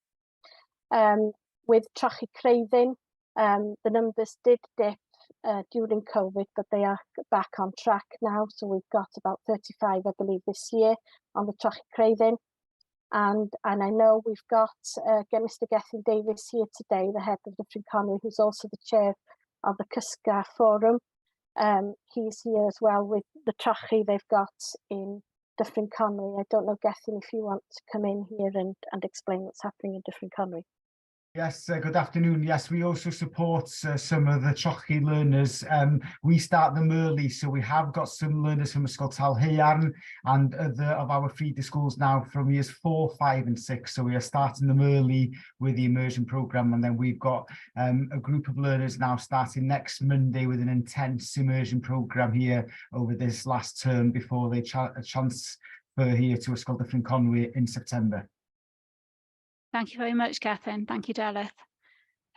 With trochi creiddyn, the numbers did dip during COVID, but they are back on track now. So we've got about 35, I believe, this year on the trochi creiddyn. And I know we've got Mr. Gethin Davis here today, the head of Dyffryn Conwy, who's also the chair of the Cysga Forum. He's here as well with the trochi they've got in Dyffryn Conwy. I don't know, Gethin, if you want to come in here and explain what's happening in Dyffryn Conwy. Yes, good afternoon. Yes, we also support some of the trochi learners. We start them early, so we have got some learners from Ysgol Tal Haearn and other of our feeder schools now from years 4, 5 and 6. So we are starting them early with the immersion programme, and then we've got a group of learners now starting next Monday with an intense immersion programme here over this last term before they transfer here to Ysgol Dyffryn Conwy in September. Thank you very much, Gethin. Thank you, Delith.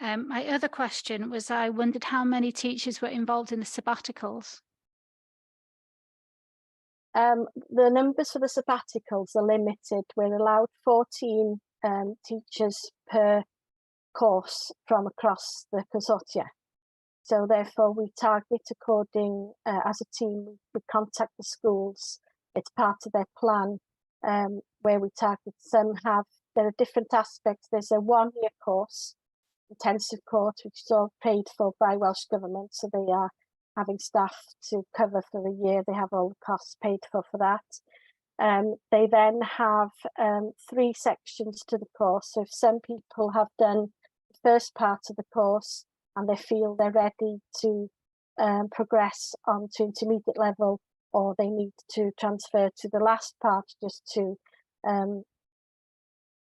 My other question was, I wondered how many teachers were involved in the sabbaticals? The numbers for the sabbaticals are limited. We're allowed 14 teachers per course from across the consortia. So therefore we target according, as a team, we contact the schools. It's part of their plan where we target. Some have, there are different aspects. There's a 1-year course, intensive course, which is all paid for by Welsh Government. So they are having staff to cover for the year. They have all the costs paid for that. They then have 3 sections to the course. So if some people have done the first part of the course and they feel they're ready to progress on to intermediate level, or they need to transfer to the last part just to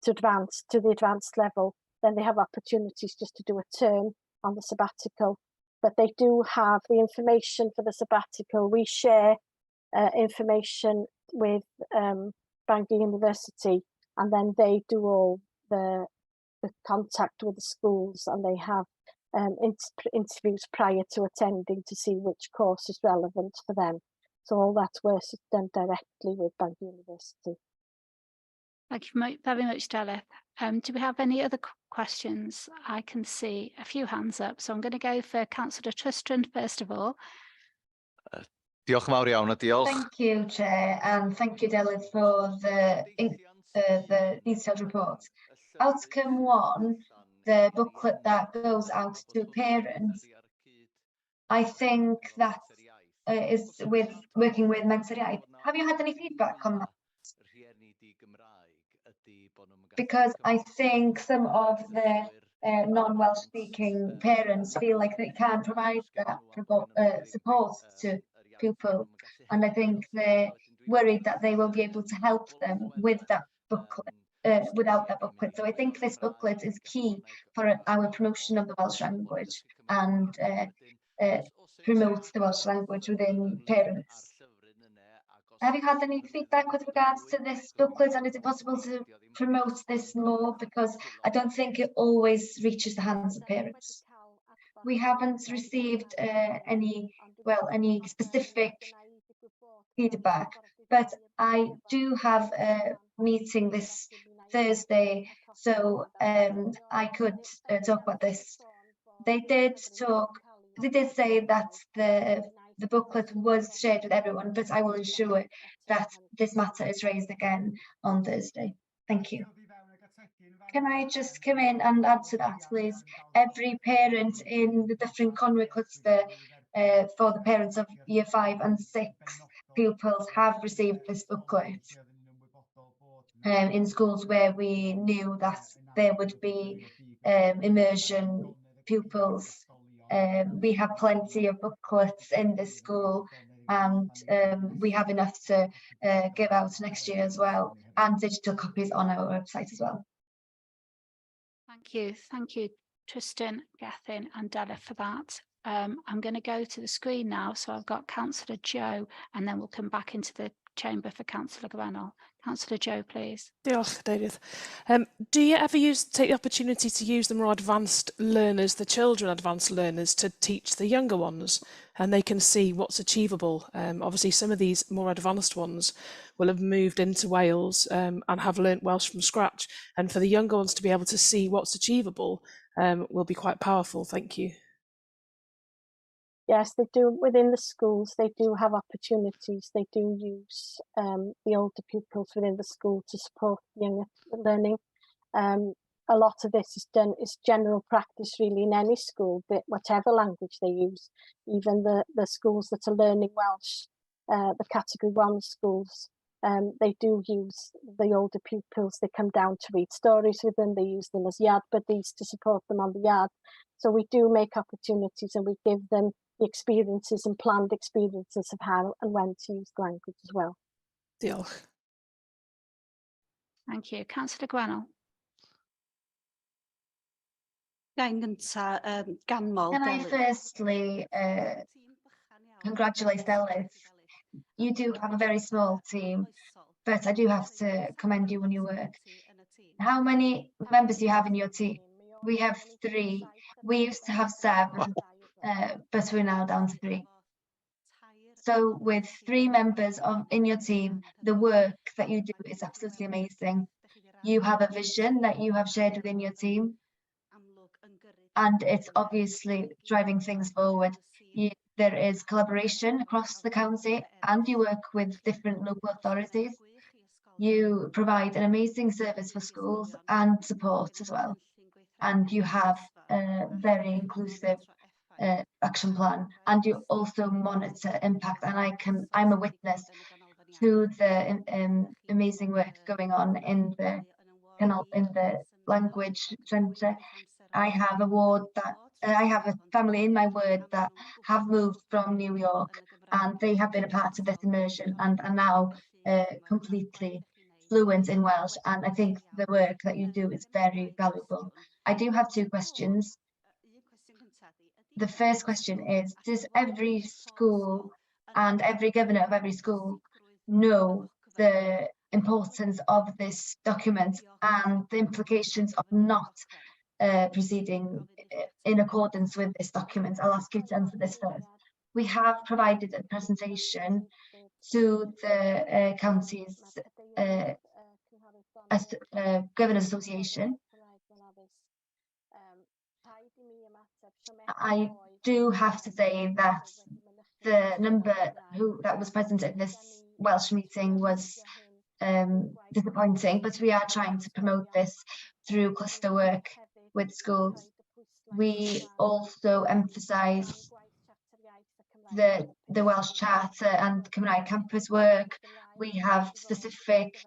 advance to the advanced level, then they have opportunities just to do a term on the sabbatical. But they do have the information for the sabbatical. We share information with Bangor University, and then they do all the contact with the schools, and they have interviews prior to attending to see which course is relevant for them. So all that work is done directly with Bangor University. Thank you very much, Delith. Do we have any other questions? I can see a few hands up, so I'm going to go for Councillor Tristram first of all. Diolch yn fawr iawn a diolch. Thank you, Chair, and thank you, Delith, for the detailed report. Outcome 1, the booklet that goes out to parents, I think that is with working with Mentor Iaith. Have you had any feedback on that? Because I think some of the non-Welsh speaking parents feel like they can't provide that support to pupils, and I think they're worried that they won't be able to help them with that booklet, without that booklet. So I think this booklet is key for our promotion of the Welsh language and promote the Welsh language within parents. Have you had any feedback with regards to this booklet, and is it possible to promote this more? Because I don't think it always reaches the hands of parents. We haven't received any specific feedback, but I do have a meeting this Thursday, so I could talk about this. They did say that the booklet was shared with everyone, but I will ensure that this matter is raised again on Thursday. Thank you. Can I just come in and add to that, please? Every parent in the Dyffryn Conwy cluster for the parents of year 5 and 6 pupils have received this booklet in schools where we knew that there would be immersion pupils. We have plenty of booklets in this school, and we have enough to give out next year as well, and digital copies on our website as well. Thank you, Tristan, Gethin and Della for that. I'm going to go to the screen now, so I've got Councillor Joe, and then we'll come back into the chamber for Councillor Gwennell. Councillor Joe, please. Diolch, Deirydd. Do you ever take the opportunity to use the more advanced learners, the children advanced learners, to teach the younger ones, and they can see what's achievable? Obviously, some of these more advanced ones will have moved into Wales and have learnt Welsh from scratch, and for the younger ones to be able to see what's achievable will be quite powerful. Thank you. Yes, they do. Within the schools, they do have opportunities. They do use the older pupils within the school to support younger learning. A lot of this is done, is general practice really in any school, but whatever language they use, even the schools that are learning Welsh, the category 1 schools, they do use the older pupils. They come down to read stories with them. They use them as yard buddies to support them on the yard. So we do make opportunities and we give them the experiences and planned experiences of how and when to use the language as well. Diolch. Thank you. Councillor Gwennell. Can I firstly congratulate Delyth? You do have a very small team, but I do have to commend you on your work. How many members do you have in your team? We have 3. We used to have 7, but we're now down to 3. So with 3 members in your team, the work that you do is absolutely amazing. You have a vision that you have shared within your team, and it's obviously driving things forward. There is collaboration across the county, and you work with different local authorities. You provide an amazing service for schools and support as well. And you have a very inclusive action plan, and you also monitor impact. And I'm a witness to the amazing work going on in the language centre. I have a family in my ward that have moved from New York, and they have been a part of this immersion and are now completely fluent in Welsh. And I think the work that you do is very valuable. I do have 2 questions. The first question is, does every school and every governor of every school know the importance of this document and the implications of not proceeding in accordance with this document? I'll ask you to answer this first. We have provided a presentation to the county's Governors Association. I do have to say that the number that was present at this Welsh meeting was disappointing, but we are trying to promote this through cluster work with schools. We also emphasise the Welsh Charter and Cymraeg Campus work. We have specific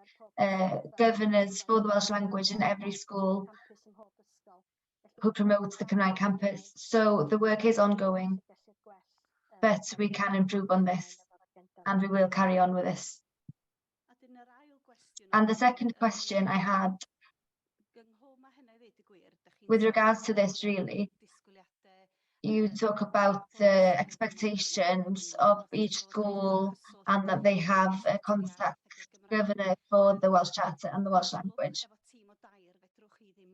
governors for the Welsh language in every school who promotes the Cymraeg Campus. So the work is ongoing, but we can improve on this, and we will carry on with this. And the second question I had with regards to this, really, you talk about the expectations of each school and that they have a contact governor for the Welsh Charter and the Welsh language.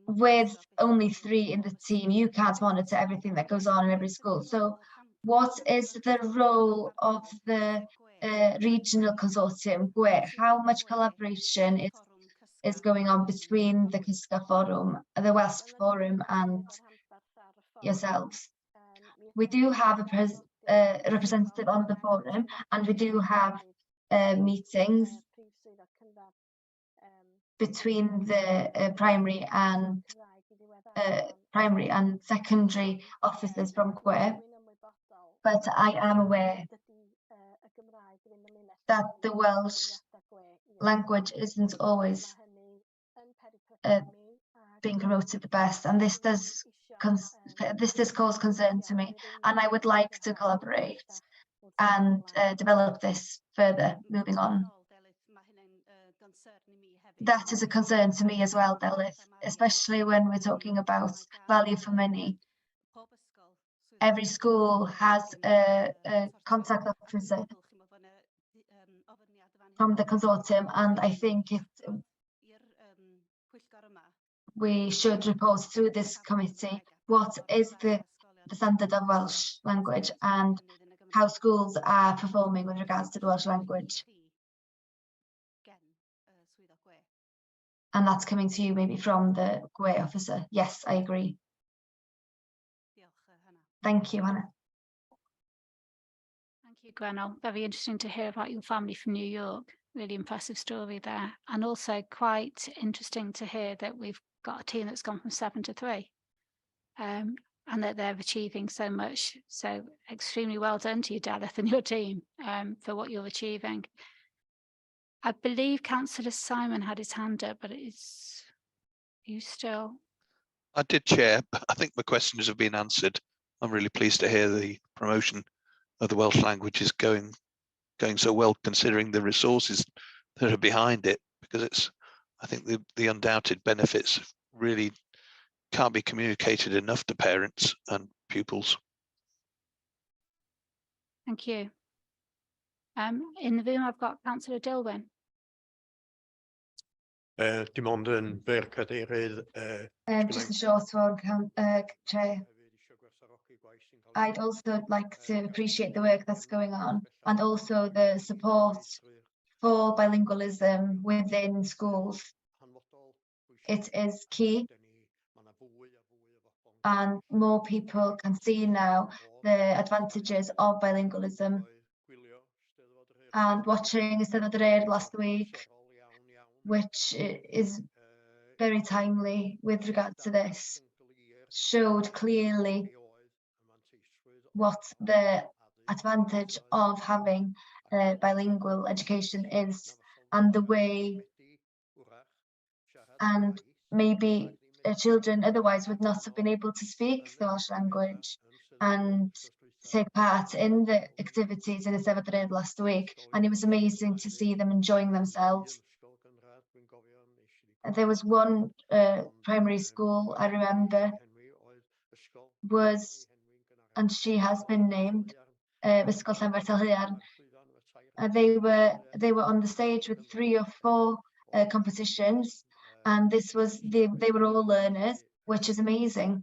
With only 3 in the team, you can't monitor everything that goes on in every school. So what is the role of the regional consortium? How much collaboration is going on between the Cysga Forum, the Welsh Forum, and yourselves? We do have a representative on the forum, and we do have meetings between the primary and secondary officers from Gwe. But I am aware that the Welsh language isn't always being promoted the best, and this does cause concern to me, and I would like to collaborate and develop this further moving on. That is a concern to me as well, Delyth, especially when we're talking about value for money. Every school has a contact officer from the consortium, and I think we should report through this committee what is the standard of Welsh language and how schools are performing with regards to the Welsh language. And that's coming to you maybe from the GWE officer. Yes, I agree. Thank you, Hannah. Thank you, Gwenol. Very interesting to hear about your family from New York. Really impressive story there. And also quite interesting to hear that we've got a team that's gone from 7 to 3 and that they're achieving so much. So extremely well done to you, Daleth, and your team for what you're achieving. I believe Councillor Simon had his hand up, but it's you still. I did, Chair, but I think my questions have been answered. I'm really pleased to hear the promotion of the Welsh language is going so well, considering the resources that are behind it, because I think the undoubted benefits really can't be communicated enough to parents and pupils. Thank you. In the room, I've got Councillor Dilwyn. Dim ond yn fer cadeirydd. Just a short one, Chair. I'd also like to appreciate the work that's going on and also the support for bilingualism within schools. It is key, and more people can see now the advantages of bilingualism. And watching Eisteddfod yr Urdd last week, which is very timely with regard to this, showed clearly what the advantage of having bilingual education is, and the way, and maybe children otherwise would not have been able to speak the Welsh language and take part in the activities in Eisteddfod yr Urdd last week, and it was amazing to see them enjoying themselves. There was one primary school I remember was, and she has been named, Ysgol Llanfair Telheuarn. They were on the stage with 3 or 4 competitions, and they were all learners, which is amazing.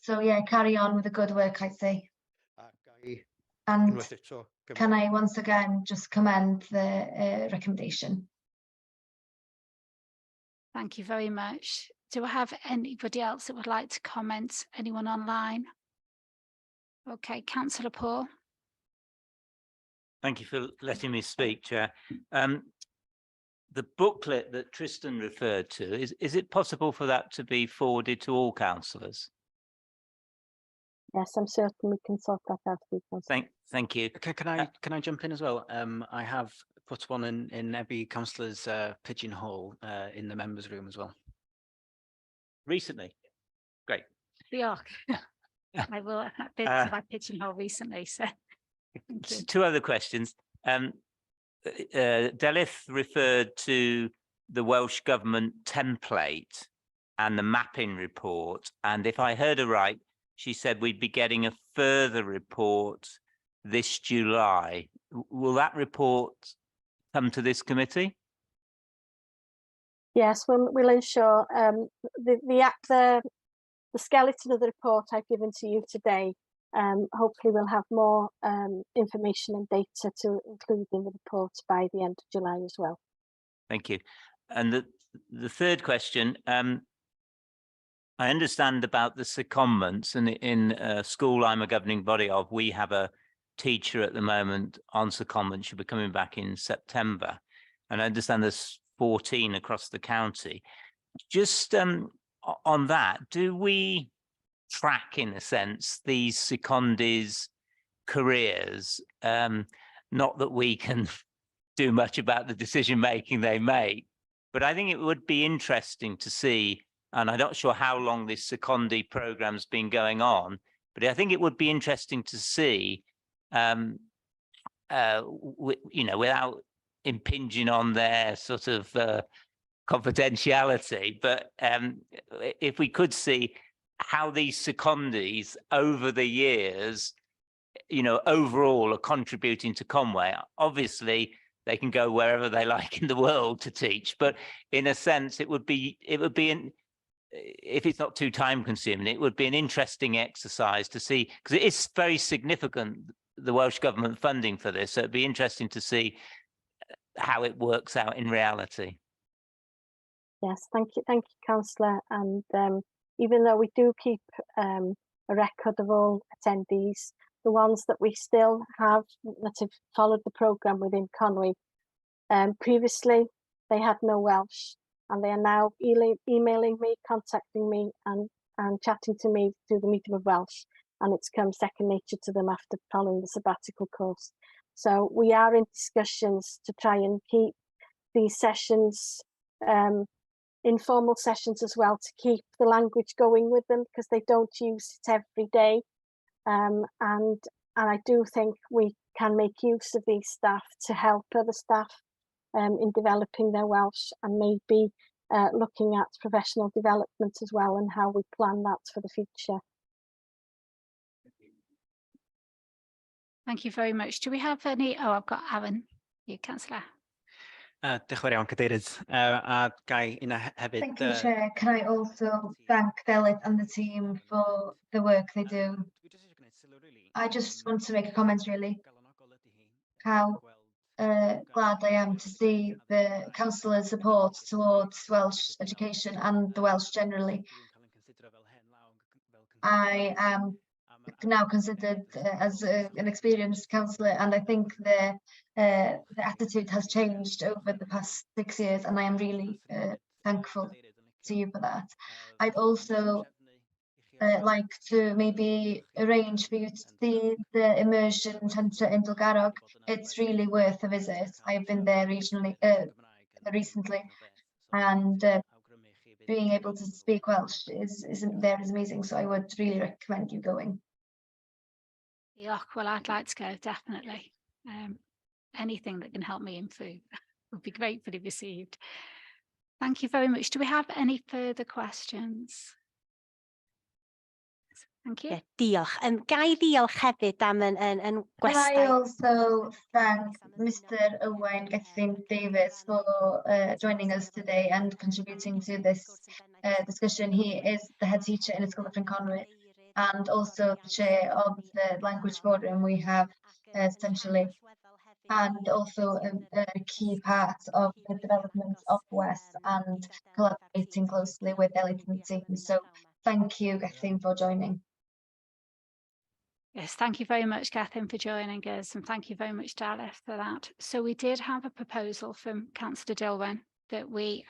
So yeah, carry on with the good work, I'd say. And can I once again just commend the recommendation? Thank you very much. Do I have anybody else that would like to comment? Anyone online? Okay, Councillor Paul. Thank you for letting me speak, Chair. The booklet that Tristan referred to, is it possible for that to be forwarded to all councillors? Yes, I'm certain we can sort that out. Thank you. Okay, can I jump in as well? I have put one in every councillor's pigeonhole in the members' room as well. Recently? Great. Yeah, I will have been to my pigeonhole recently. So 2 other questions. Delith referred to the Welsh Government template and the mapping report, and if I heard her right, she said we'd be getting a further report this July. Will that report come to this committee? Yes, we'll ensure the skeleton of the report I've given to you today. Hopefully we'll have more information and data to include in the report by the end of July as well. Thank you. And the third question, I understand about the secondments, and in a school I'm a governing body of, we have a teacher at the moment on secondment. She'll be coming back in September, and I understand there's 14 across the county. Just on that, do we track, in a sense, these secondees' careers? Not that we can do much about the decision making they make, but I think it would be interesting to see, and I'm not sure how long this secondee program's been going on, but I think it would be interesting to see, you know, without impinging on their sort of confidentiality, but if we could see how these secondees over the years, you know, overall are contributing to Conway. Obviously, they can go wherever they like in the world to teach. But in a sense, it would be if it's not too time consuming, it would be an interesting exercise to see, because it is very significant, the Welsh Government funding for this. So it'd be interesting to see how it works out in reality. Yes, thank you, Councillor. And even though we do keep a record of all attendees, the ones that we still have that have followed the programme within Conwy, previously they had no Welsh, and they are now emailing me, contacting me and chatting to me through the medium of Welsh, and it's come second nature to them after following the sabbatical course. So we are in discussions to try and keep these sessions informal sessions as well, to keep the language going with them, because they don't use it every day. And I do think we can make use of these staff to help other staff in developing their Welsh, and maybe looking at professional development as well, and how we plan that for the future. Thank you very much. Do we have any? Oh, I've got Aaron, you, Councillor. Diolch yn fawr iawn, Cadeirydd. A gai una hefyd... Thank you, Chair. Can I also thank Delith and the team for the work they do? I just want to make a comment, really, how glad I am to see the councillors' support towards Welsh education and the Welsh generally. I am now considered as an experienced councillor, and I think the attitude has changed over the past 6 years, and I am really thankful to you for that. I'd also like to maybe arrange for you to see the immersion centre in Dulgarog. It's really worth a visit. I've been there recently, and being able to speak Welsh is amazing. So I would really recommend you going. Yeah, well, I'd like to go, definitely. Anything that can help me improve would be gratefully received. Thank you very much. Do we have any further questions? Thank you. Yeah, diolch. Gai ddiolch hefyd am yn Can I gwestai. also thank Mr. Owain Gethin Davis for joining us today and contributing to this discussion. He is the head teacher in the School of Conwy, and also the chair of the language forum we have essentially, and also a key part of the development of West and collaborating closely with Elliot and the team. So thank you, Gethin, for joining. Yes, thank you very much, Gethin, for joining us, and thank you very much, Daleth, for that. So we did have a proposal from Councillor Dilwyn that we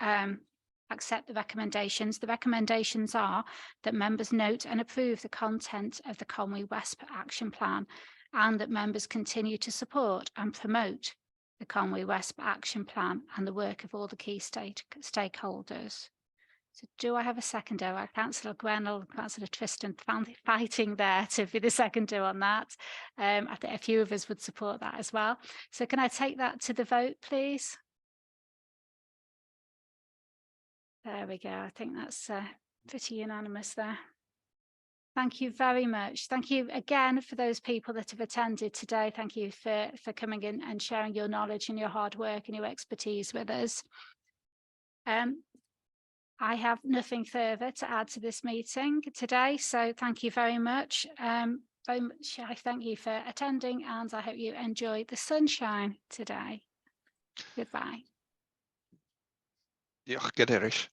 accept the recommendations. The recommendations are that members note and approve the content of the Conwy West Action Plan, and that members continue to support and promote the Conwy West Action Plan and the work of all the key stakeholders. So do I have a seconder? Councillor Gwennell, Councillor Tristan fighting there to be the seconder on that. I think a few of us would support that as well. So can I take that to the vote, please? There we go. I think that's pretty unanimous there. Thank you very much. Thank you again for those people that have attended today. Thank you for coming in and sharing your knowledge and your hard work and your expertise with us. I have nothing further to add to this meeting today, so thank you very much. Very much I thank you for attending, and I hope you enjoyed the sunshine today. Goodbye. Diolch, Gadeirydd.